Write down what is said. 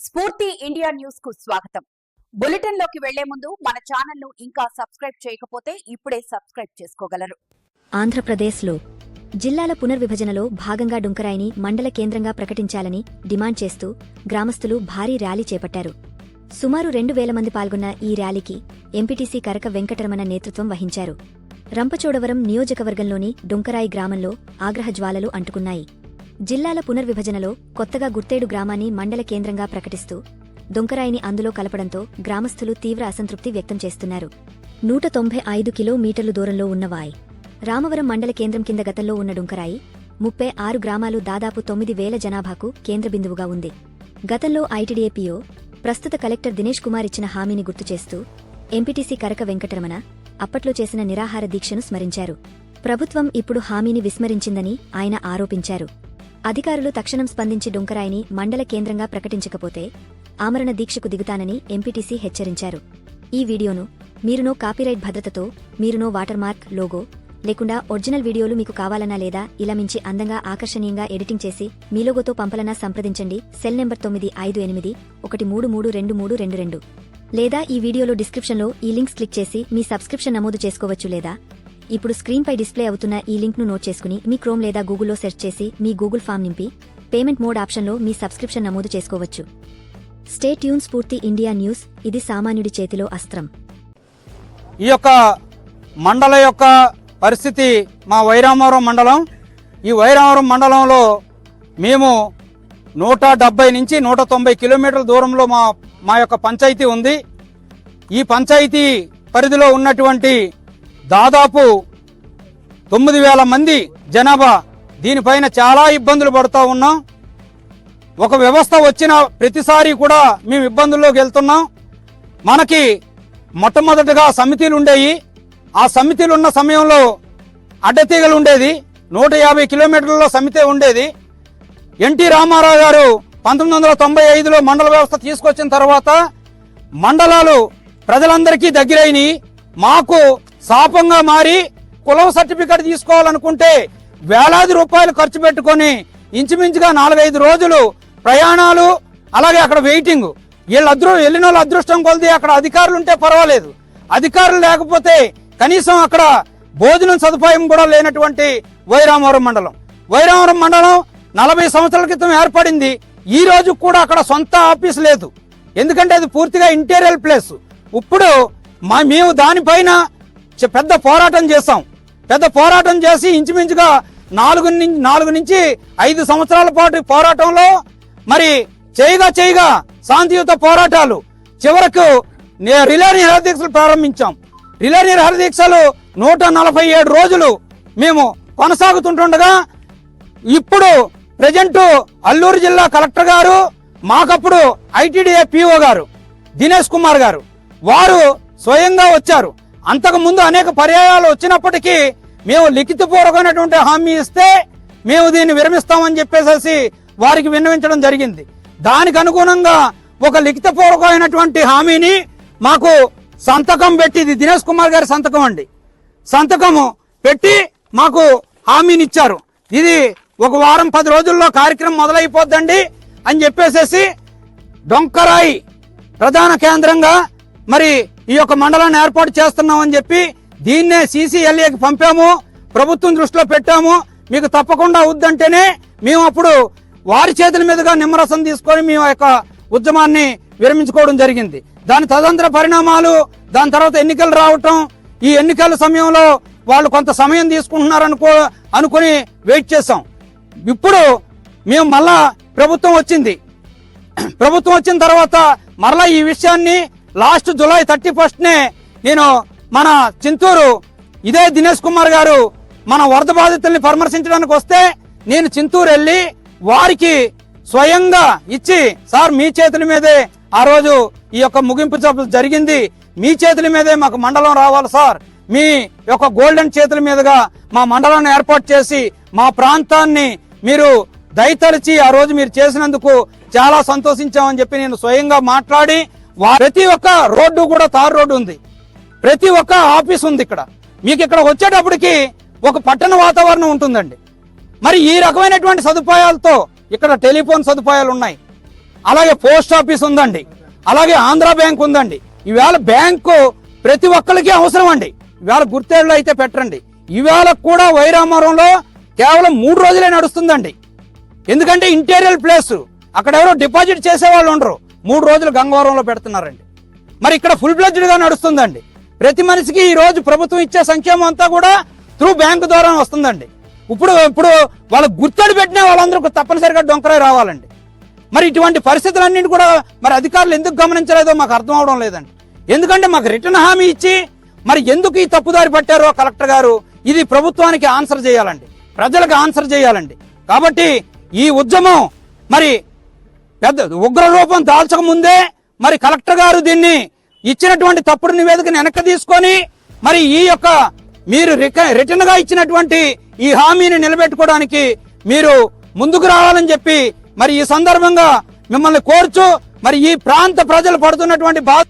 స్ఫూర్తి India news కు స్వాగతం. బులెటిన్ లోకి వెళ్లే ముందు మన ఛానల్ ను ఇంకా సబ్స్క్రైబ్ చేయకపోతే ఇప్పుడే సబ్స్క్రైబ్ చేసుకోగలరు. ఆంధ్రప్రదేశ్లో జిల్లాల పునర్విభజనలో భాగంగా డుంకరాయిని మండల కేంద్రంగా ప్రకటించాలని డిమాండ్ చేస్తూ గ్రామస్తులు భారీ ర్యాలీ చేపట్టారు. సుమారు 2,000 మంది పాల్గొన్న ఈ ర్యాలీకి ఎంపీటీసీ కరక వెంకటరమణ నేతృత్వం వహించారు. రంపచోడవరం నియోజకవర్గంలోని డుంకరాయి గ్రామంలో ఆగ్రహజ్వాలలు అంటుకున్నాయి. జిల్లాల పునర్విభజనలో కొత్తగా గుర్తేడు గ్రామాన్ని మండల కేంద్రంగా ప్రకటిస్తూ డొంకరాయిని అందులో కలపడంతో గ్రామస్తులు తీవ్ర అసంతృప్తి వ్యక్తం చేస్తున్నారు. 195 కిలోమీటర్లు దూరంలో ఉన్నవాయి రామవరం మండల కేంద్రం కింద గతంలో ఉన్న డుంకరాయి 36 గ్రామాలు దాదాపు 9,000 జనాభాకు కేంద్ర బిందువుగా ఉంది. గతంలో ఐటీడీఏపీఓ ప్రస్తుత కలెక్టర్ దినేష్ కుమార్ ఇచ్చిన హామీని గుర్తు చేస్తూ ఎంపీటీసీ కరక వెంకటరమణ అప్పట్లో చేసిన నిరాహార దీక్షను స్మరించారు. ప్రభుత్వం ఇప్పుడు హామీని విస్మరించిందని ఆయన ఆరోపించారు. అధికారులు తక్షణం స్పందించి డొంకరాయిని మండల కేంద్రంగా ప్రకటించకపోతే ఆమరణ దీక్షకు దిగుతానని ఎంపీటీసీ హెచ్చరించారు. ఈ వీడియోను మీరునో కాపీరైట్ భద్రతతో మీరునో వాటర్మార్క్ లోగో లేకుండా ఒరిజినల్ వీడియోలు మీకు కావాలన్నా లేదా ఇలా మించి అందంగా ఆకర్షణీయంగా ఎడిటింగ్ చేసి మీ లోగోతో పంపలన్నా సంప్రదించండి. సెల్ నెంబర్ 9581132322 లేదా ఈ వీడియోలో డిస్క్రిప్షన్లో ఈ లింక్స్ క్లిక్ చేసి మీ సబ్స్క్రిప్షన్ నమోదు చేసుకోవచ్చు. లేదా ఇప్పుడు స్క్రీన్పై డిస్ప్లే అవుతున్న ఈ లింక్ను నోట్ చేసుకుని మీ క్రోమ్ లేదా గూగుల్లో సెర్చ్ చేసి మీ గూగుల్ ఫామ్ నింపి పేమెంట్ మోడ్ ఆప్షన్లో మీ సబ్స్క్రిప్షన్ నమోదు చేసుకోవచ్చు. Stay tune. స్ఫూర్తి ఇండియా న్యూస్. ఇది సామాన్యుడి చేతిలో అస్త్రం. ఈ యొక్క మండల యొక్క పరిస్థితి మా వైరామవరం మండలం. ఈ వైరామవరం మండలంలో మేము 170 నుంచి 190 కిలోమీటర్ల దూరంలో మా యొక్క పంచాయతీ ఉంది. ఈ పంచాయతీ పరిధిలో ఉన్నటువంటి దాదాపు 9,000 మంది జనాభా దీనిపైన చాలా ఇబ్బందులు పడుతూ ఉన్నాం. ఒక వ్యవస్థ వచ్చిన ప్రతిసారి కూడా మేము ఇబ్బందుల్లోకి వెళ్తున్నాం. మనకి మొట్టమొదటిగా సమితిలు ఉండేవి. ఆ సమితిలు ఉన్న సమయంలో అడ్డతీగలు ఉండేది. 150 కిలోమీటర్లలో సమితి ఉండేది. ఎన్టీ రామారావు గారు 1995లో మండల వ్యవస్థ తీసుకొచ్చిన తర్వాత మండలాలు ప్రజలందరికీ దగ్గరైనవి. మాకు శాపంగా మారి కులం సర్టిఫికెట్ తీసుకోవాలనుకుంటే వేలాది రూపాయలు ఖర్చు పెట్టుకొని ఇంచుమించుగా 4-5 రోజులు ప్రయాణాలు, అలాగే అక్కడ వెయిటింగ్. వెళ్ళిన వాళ్ళ అదృష్టం కొలిది అక్కడ అధికారులు ఉంటే పర్వాలేదు. అధికారులు లేకపోతే కనీసం అక్కడ భోజనం సదుపాయం కూడా లేనటువంటి వైరామవరం మండలం. వైరామవరం మండలం 40 సంవత్సరాల క్రితం ఏర్పడింది. ఈ రోజు కూడా అక్కడ సొంత ఆఫీస్ లేదు. ఎందుకంటే అది పూర్తిగా ఇంటీరియర్ ప్లేస్. ఇప్పుడు మేము దానిపైన పెద్ద పోరాటం చేశాం. పెద్ద పోరాటం చేసి ఇంచుమించుగా 4 నుంచి 5 సంవత్సరాల పాటు పోరాటంలో మరి చేయగా శాంతియుత పోరాటాలు చివరకు రిలే నిరాదీక్షలు ప్రారంభించాం. రిలే నిరాదీక్షలు 147 రోజులు మేము కొనసాగుతుంటుండగా ఇప్పుడు ప్రజెంట్ అల్లూరు జిల్లా కలెక్టర్ గారు, మాకప్పుడు ఐటీడీఏ పీఓ గారు దినేష్ కుమార్ గారు వారు స్వయంగా వచ్చారు. అంతకు ముందు అనేక పర్యాయాలు వచ్చినప్పటికీ మేము లిఖితపూర్వకమైనటువంటి హామీ ఇస్తే మేము దీన్ని విరమిస్తామని చెప్పేసి వారికి విన్నవించడం జరిగింది. దానికి అనుగుణంగా ఒక లిఖితపూర్వకమైనటువంటి హామీని మాకు సంతకం పెట్టి, ఇది దినేష్ కుమార్ గారి సంతకం అండి, సంతకము పెట్టి మాకు హామీని ఇచ్చారు. ఇది ఒక వారం 10 రోజుల్లో కార్యక్రమం మొదలైపోద్దండి అని చెప్పేసి డొంకరాయి ప్రధాన కేంద్రంగా మరి ఈ యొక్క మండలాన్ని ఏర్పాటు చేస్తున్నామని చెప్పి దీన్నే CCLAకి పంపాము. ప్రభుత్వం దృష్టిలో పెట్టాము. మీకు తప్పకుండా అవుద్దంటేనే మేము అప్పుడు వారి చేతుల మీదుగా నిమ్మరసం తీసుకొని మేము యొక్క ఉద్యమాన్ని విరమించుకోవడం జరిగింది. దాని తదంతర పరిణామాలు, దాని తర్వాత ఎన్నికలు రావటం, ఈ ఎన్నికల సమయంలో వాళ్ళు కొంత సమయం తీసుకుంటున్నారు అనుకుని వెయిట్ చేసాం. ఇప్పుడు మేము మళ్ళా ప్రభుత్వం వచ్చింది. ప్రభుత్వం వచ్చిన తర్వాత మరలా ఈ విషయాన్ని లాస్ట్ జూలై 31నే నేను మన చింతూరు ఇదే దినేష్ కుమార్ గారు మన వరద బాధితుల్ని పరామర్శించడానికి వస్తే నేను చింతూరు వెళ్ళి వారికి స్వయంగా ఇచ్చి, సార్ మీ చేతుల మీదే ఆ రోజు ఈ యొక్క ముగింపు జరిగింది, మీ చేతుల మీదే మాకు మండలం రావాలి సార్, మీ యొక్క గోల్డెన్ చేతుల మీదుగా మా మండలాన్ని ఏర్పాటు చేసి మా ప్రాంతాన్ని మీరు దయతలిచి ఆ రోజు మీరు చేసినందుకు చాలా సంతోషించామని చెప్పి నేను స్వయంగా మాట్లాడి, ప్రతి ఒక్క రోడ్డు కూడా తారు రోడ్డు ఉంది, ప్రతి ఒక్క ఆఫీస్ ఉంది. ఇక్కడ మీకు ఇక్కడ వచ్చేటప్పటికి ఒక పట్టణ వాతావరణం ఉంటుందండి. మరి ఈ రకమైనటువంటి సదుపాయాలతో ఇక్కడ టెలిఫోన్ సదుపాయాలు ఉన్నాయి, అలాగే పోస్ట్ ఆఫీస్ ఉందండి, అలాగే ఆంధ్ర బ్యాంక్ ఉందండి. ఈవేళ బ్యాంకు ప్రతి ఒక్కరికి అవసరం అండి. ఈవేళ గుర్తేళ్ళు అయితే పెట్టండి. ఈవేళ కూడా వైరామరంలో కేవలం 3 రోజులే నడుస్తుందండి. ఎందుకంటే ఇంటీరియర్ ప్లేస్, అక్కడ ఎవరో డిపాజిట్ చేసేవాళ్ళు ఉండరు. 3 రోజులు గంగవరంలో పెడుతున్నారండి. మరి ఇక్కడ ఫుల్ ఫ్లెడ్జ్డ్ గా నడుస్తుందండి. ప్రతి మనిషికి ఈ రోజు ప్రభుత్వం ఇచ్చే సంక్షేమం అంతా కూడా త్రూ బ్యాంకు ద్వారా వస్తుందండి. ఇప్పుడు వాళ్ళకు గుర్తడి పెట్టిన వాళ్ళందరూ తప్పనిసరిగా డొంకరాయి రావాలండి. మరి ఇటువంటి పరిస్థితులన్నింటి కూడా మరి అధికారులు ఎందుకు గమనించలేదో మాకు అర్థం అవడం లేదండి. ఎందుకంటే మాకు రిటర్న్ హామీ ఇచ్చి మరి ఎందుకు ఈ తప్పుదారి పట్టారో కలెక్టర్ గారు ఇది ప్రభుత్వానికి ఆన్సర్ చేయాలండి, ప్రజలకు ఆన్సర్ చేయాలండి. కాబట్టి ఈ ఉద్యమం మరి పెద్ద ఉగ్ర రూపం దాల్చక ముందే మరి కలెక్టర్ గారు దీన్ని ఇచ్చినటువంటి తప్పుడు నివేదికను వెనక్కి తీసుకొని మరి ఈ యొక్క మీరు రిటర్న్ గా ఇచ్చినటువంటి ఈ హామీని నిలబెట్టుకోవడానికి మీరు ముందుకు రావాలని చెప్పి మరి ఈ సందర్భంగా మిమ్మల్ని కోరుచు మరి ఈ ప్రాంత ప్రజలు పడుతున్నటువంటి బాధ